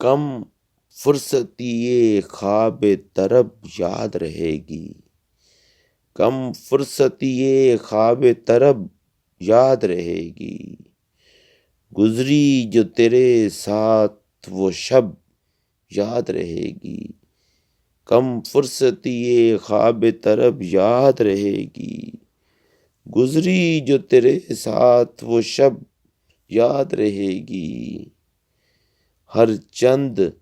कम फुर्सती ये ख्वाब तरब याद रहेगी। कम फुर्सती ये ख्वाब तरब याद रहेगी। गुजरी जो तेरे साथ वो शब याद रहेगी। कम फुर्सती ये ख्वाब तरब याद रहेगी। गुजरी जो तेरे साथ वो शब याद रहेगी। हर चंद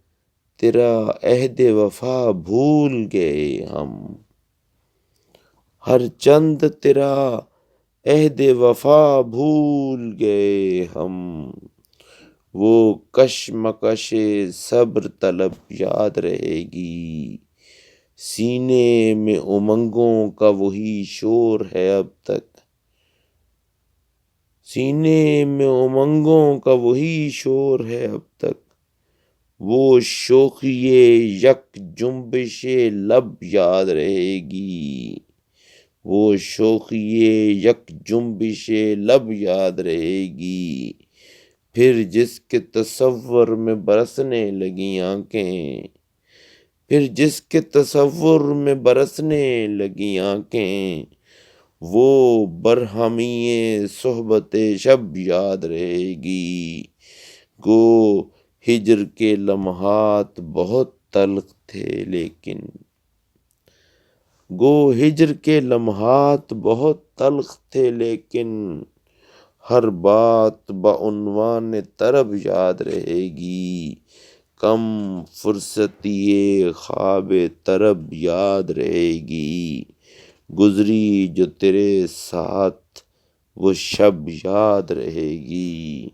तेरा अहद वफा भूल गए हम। हर चंद तेरा अहद वफा भूल गए हम। वो कशमकश सब्र तलब याद रहेगी। सीने में उमंगों का वही शोर है अब तक। सीने में उमंगों का वही शोर है अब तक। वो शोखिए यक जुम्बिशे लब याद रहेगी। वो शोखिए यक जुम्बिशे लब याद रहेगी। फिर जिसके तसव्वुर में बरसने लगी आंखें। फिर जिसके तसव्वुर में बरसने लगी आंखें। वो बरहमीए सोहबते शब याद रहेगी। गो हिज्र के लम्हात बहुत तल्ख थे लेकिन। गो हिज्र के लम्हात बहुत तल्ख थे लेकिन। हर बात बउन्वान तरब याद रहेगी। कम फुर्सती ये ख्वाब तरब याद रहेगी। गुजरी जो तेरे साथ वो शब याद रहेगी।